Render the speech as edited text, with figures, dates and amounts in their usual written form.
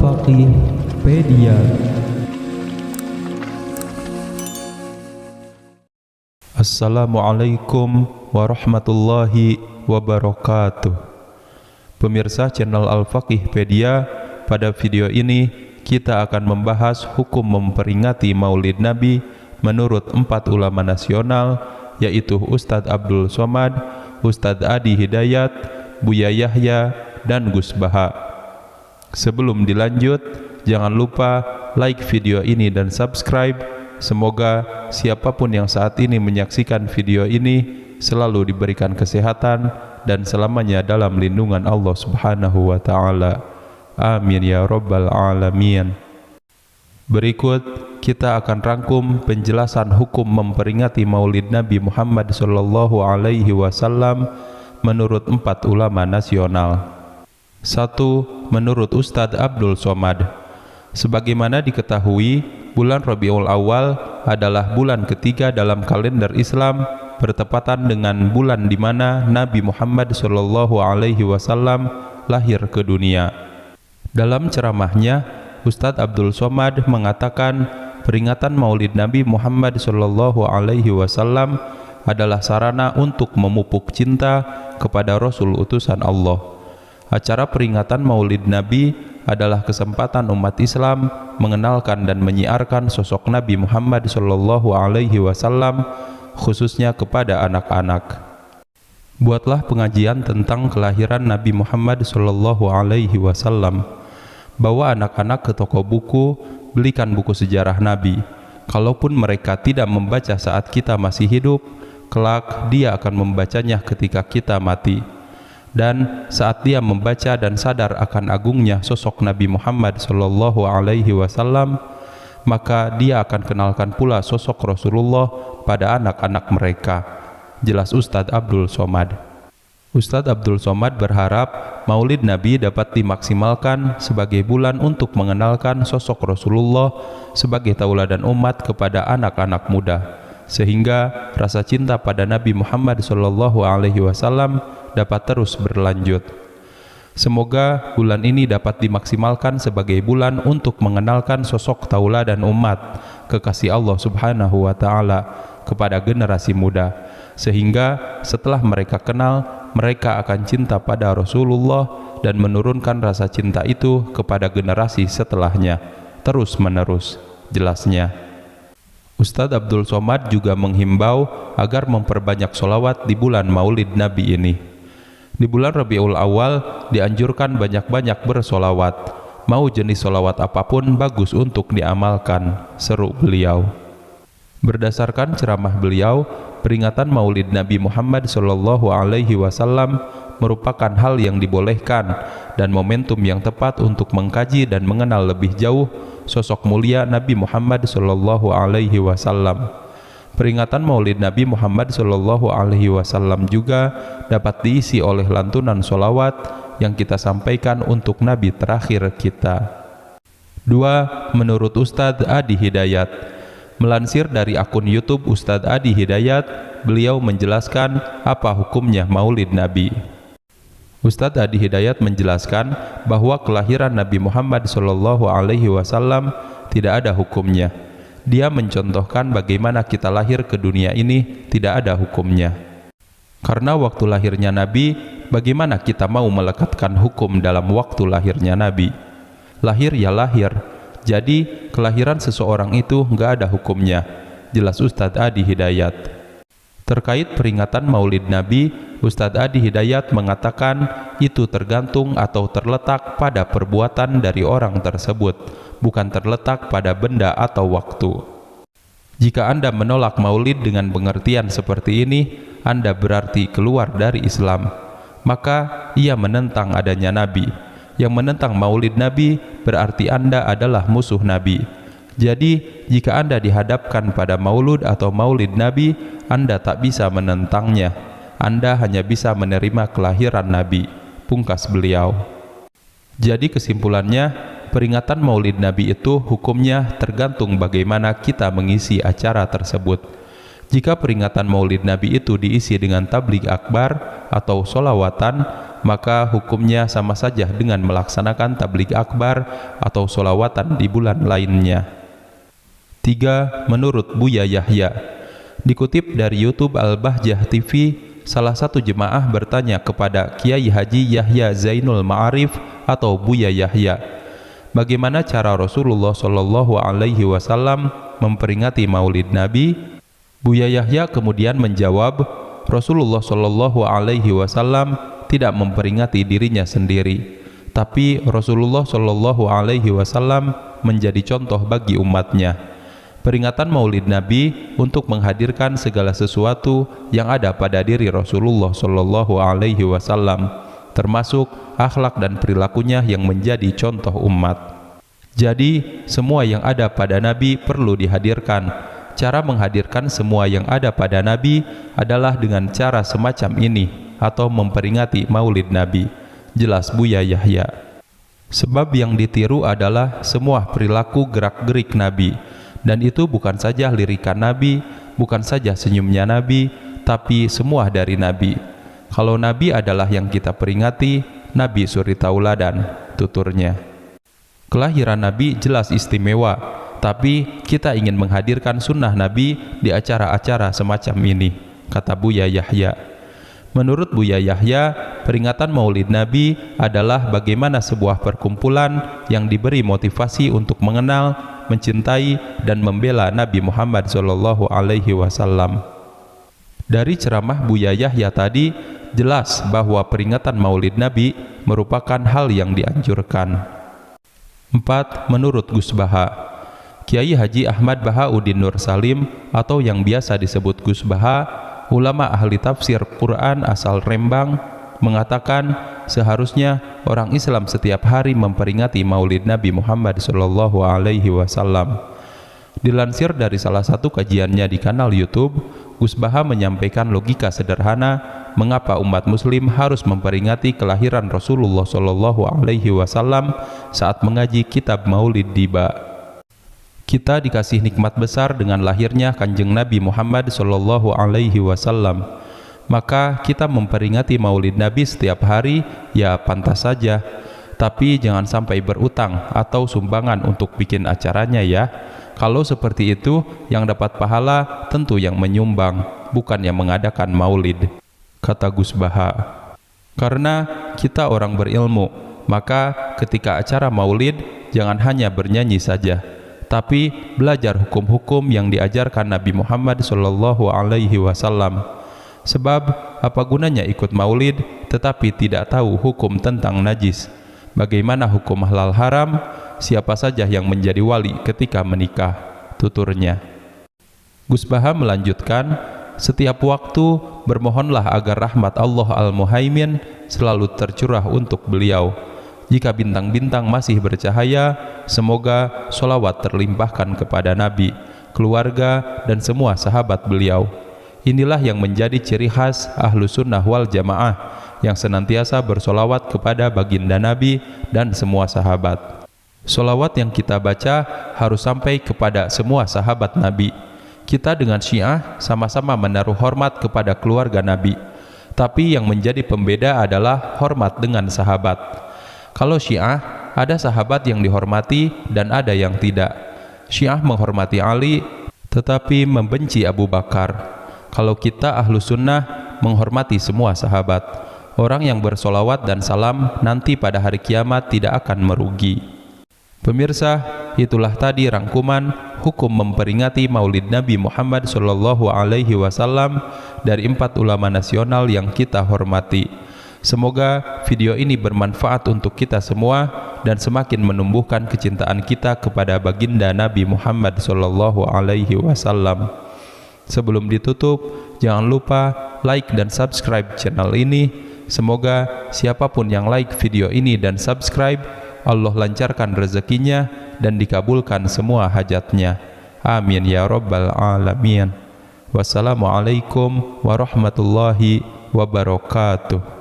Al-Faqihpedia. Assalamualaikum warahmatullahi wabarakatuh. Pemirsa channel Al-Faqihpedia, pada video ini kita akan membahas hukum memperingati Maulid Nabi menurut 4 ulama nasional, yaitu Ustadz Abdul Somad, Ustadz Adi Hidayat, Buya Yahya, dan Gus Baha. Sebelum dilanjut, jangan lupa like video ini dan subscribe. Semoga siapapun yang saat ini menyaksikan video ini selalu diberikan kesehatan dan selamanya dalam lindungan Allah Subhanahu wa Ta'ala. Amin ya Rabbal Alamin. Berikut kita akan rangkum penjelasan hukum memperingati Maulid Nabi Muhammad Sallallahu Alaihi Wasallam menurut 4 ulama nasional. 1. Menurut Ustadz Abdul Somad, sebagaimana diketahui, bulan Rabiul Awal adalah bulan ketiga dalam kalender Islam, bertepatan dengan bulan di mana Nabi Muhammad Sallallahu Alaihi Wasallam lahir ke dunia. Dalam ceramahnya, Ustadz Abdul Somad mengatakan peringatan Maulid Nabi Muhammad Sallallahu Alaihi Wasallam adalah sarana untuk memupuk cinta kepada Rasul utusan Allah. Acara peringatan Maulid Nabi adalah kesempatan umat Islam mengenalkan dan menyiarkan sosok Nabi Muhammad Sallallahu Alaihi Wasallam, khususnya kepada anak-anak. Buatlah pengajian tentang kelahiran Nabi Muhammad Sallallahu Alaihi Wasallam. Bawa anak-anak ke toko buku, belikan buku sejarah Nabi. Kalaupun mereka tidak membaca saat kita masih hidup, kelak dia akan membacanya ketika kita mati. Dan saat dia membaca dan sadar akan agungnya sosok Nabi Muhammad Sallallahu Alaihi Wasallam, maka dia akan kenalkan pula sosok Rasulullah pada anak-anak mereka. Jelas Ustadz Abdul Somad. Ustadz Abdul Somad berharap Maulid Nabi dapat dimaksimalkan sebagai bulan untuk mengenalkan sosok Rasulullah sebagai tauladan umat kepada anak-anak muda, sehingga rasa cinta pada Nabi Muhammad Sallallahu Alaihi Wasallam dapat terus berlanjut. Semoga bulan ini dapat dimaksimalkan sebagai bulan untuk mengenalkan sosok tauladan umat kekasih Allah Subhanahu wa Ta'ala kepada generasi muda, sehingga setelah mereka kenal, mereka akan cinta pada Rasulullah dan menurunkan rasa cinta itu kepada generasi setelahnya terus menerus. Jelasnya, Ustadz Abdul Somad juga menghimbau agar memperbanyak sholawat di bulan Maulid Nabi ini. Di bulan Rabiul Awal dianjurkan banyak-banyak bersolawat. Mau jenis solawat apapun bagus untuk diamalkan, seru beliau. Berdasarkan ceramah beliau, peringatan Maulid Nabi Muhammad Sallallahu Alaihi Wasallam merupakan hal yang dibolehkan dan momentum yang tepat untuk mengkaji dan mengenal lebih jauh sosok mulia Nabi Muhammad Sallallahu Alaihi Wasallam. Peringatan Maulid Nabi Muhammad Sallallahu Alaihi Wasallam juga dapat diisi oleh lantunan solawat yang kita sampaikan untuk Nabi terakhir kita. 2. Menurut Ustadz Adi Hidayat, melansir dari akun YouTube Ustadz Adi Hidayat, beliau menjelaskan apa hukumnya Maulid Nabi. Ustadz Adi Hidayat menjelaskan bahwa kelahiran Nabi Muhammad Sallallahu Alaihi Wasallam tidak ada hukumnya. Dia mencontohkan bagaimana kita lahir ke dunia ini tidak ada hukumnya. Karena waktu lahirnya Nabi, bagaimana kita mau melekatkan hukum dalam waktu lahirnya Nabi? Lahir ya lahir. Jadi kelahiran seseorang itu nggak ada hukumnya. Jelas Ustadz Adi Hidayat. Terkait peringatan Maulid Nabi, Ustadz Adi Hidayat mengatakan itu tergantung atau terletak pada perbuatan dari orang tersebut, bukan terletak pada benda atau waktu. Jika Anda menolak Maulid dengan pengertian seperti ini, Anda berarti keluar dari Islam. Maka ia menentang adanya Nabi. Yang menentang Maulid Nabi berarti Anda adalah musuh Nabi. Jadi, jika Anda dihadapkan pada maulud atau Maulid Nabi, Anda tak bisa menentangnya. Anda hanya bisa menerima kelahiran Nabi. Pungkas beliau. Jadi kesimpulannya, peringatan Maulid Nabi itu hukumnya tergantung bagaimana kita mengisi acara tersebut. Jika peringatan Maulid Nabi itu diisi dengan tabligh akbar atau sholawatan, maka hukumnya sama saja dengan melaksanakan tabligh akbar atau sholawatan di bulan lainnya. 3. Menurut Buya Yahya, dikutip dari YouTube Al-Bahjah TV, salah satu jemaah bertanya kepada Kiai Haji Yahya Zainul Ma'arif atau Buya Yahya, bagaimana cara Rasulullah Shallallahu Alaihi Wasallam memperingati Maulid Nabi? Buya Yahya kemudian menjawab, Rasulullah Shallallahu Alaihi Wasallam tidak memperingati dirinya sendiri, tapi Rasulullah Shallallahu Alaihi Wasallam menjadi contoh bagi umatnya. Peringatan Maulid Nabi untuk menghadirkan segala sesuatu yang ada pada diri Rasulullah Shallallahu Alaihi Wasallam, termasuk akhlak dan perilakunya yang menjadi contoh umat. Jadi, semua yang ada pada Nabi perlu dihadirkan. Cara menghadirkan semua yang ada pada Nabi adalah dengan cara semacam ini, atau memperingati Maulid Nabi. Jelas Buya Yahya. Sebab yang ditiru adalah semua perilaku gerak-gerik Nabi. Dan itu bukan saja lirikan Nabi, bukan saja senyumnya Nabi, tapi semua dari Nabi. Kalau Nabi adalah yang kita peringati, Nabi suri tauladan, tuturnya. Kelahiran Nabi jelas istimewa, tapi kita ingin menghadirkan sunnah Nabi di acara-acara semacam ini, kata Buya Yahya. Menurut Buya Yahya, peringatan Maulid Nabi adalah bagaimana sebuah perkumpulan yang diberi motivasi untuk mengenal, mencintai, dan membela Nabi Muhammad Shallallahu Alaihi Wasallam. Dari ceramah Buya Yahya tadi, jelas bahwa peringatan Maulid Nabi merupakan hal yang dianjurkan. 4. Menurut Gus Baha, Kiai Haji Ahmad Bahauddin Nur Salim atau yang biasa disebut Gus Baha, ulama ahli tafsir Quran asal Rembang, mengatakan seharusnya orang Islam setiap hari memperingati Maulid Nabi Muhammad Shallallahu Alaihi Wasallam. Dilansir dari salah satu kajiannya di kanal YouTube, Gus Baha menyampaikan logika sederhana mengapa umat Muslim harus memperingati kelahiran Rasulullah Shallallahu Alaihi Wasallam saat mengaji kitab Maulid Diba. Kita dikasih nikmat besar dengan lahirnya Kanjeng Nabi Muhammad Shallallahu Alaihi Wasallam. Maka kita memperingati Maulid Nabi setiap hari, ya pantas saja. Tapi jangan sampai berutang atau sumbangan untuk bikin acaranya ya. Kalau seperti itu, yang dapat pahala tentu yang menyumbang, bukan yang mengadakan Maulid, kata Gus Baha. Karena kita orang berilmu, maka ketika acara Maulid jangan hanya bernyanyi saja, tapi belajar hukum-hukum yang diajarkan Nabi Muhammad Shallallahu Alaihi Wasallam. Sebab apa gunanya ikut maulid tetapi tidak tahu hukum tentang najis? Bagaimana hukum halal haram? Siapa saja yang menjadi wali ketika menikah? Tuturnya. Gus Baha melanjutkan, setiap waktu bermohonlah agar rahmat Allah Al-Muhaimin selalu tercurah untuk beliau. Jika bintang-bintang masih bercahaya, semoga sholawat terlimpahkan kepada Nabi, keluarga, dan semua sahabat beliau. Inilah yang menjadi ciri khas Ahlu Sunnah wal Jamaah yang senantiasa bersolawat kepada baginda Nabi dan semua sahabat. Solawat yang kita baca harus sampai kepada semua sahabat Nabi. Kita dengan Syiah sama-sama menaruh hormat kepada keluarga Nabi, tapi yang menjadi pembeda adalah hormat dengan sahabat. Kalau Syiah, ada sahabat yang dihormati dan ada yang tidak. Syiah menghormati Ali, tetapi membenci Abu Bakar. Kalau kita Ahlu Sunnah menghormati semua sahabat. Orang yang bersolawat dan salam nanti pada hari kiamat tidak akan merugi. Pemirsa, itulah tadi rangkuman hukum memperingati Maulid Nabi Muhammad Shallallahu Alaihi Wasallam dari 4 ulama nasional yang kita hormati. Semoga video ini bermanfaat untuk kita semua dan semakin menumbuhkan kecintaan kita kepada baginda Nabi Muhammad Shallallahu Alaihi Wasallam. Sebelum ditutup, jangan lupa like dan subscribe channel ini. Semoga siapapun yang like video ini dan subscribe, Allah lancarkan rezekinya dan dikabulkan semua hajatnya. Amin ya rabbal alamin. Wassalamualaikum warahmatullahi wabarakatuh.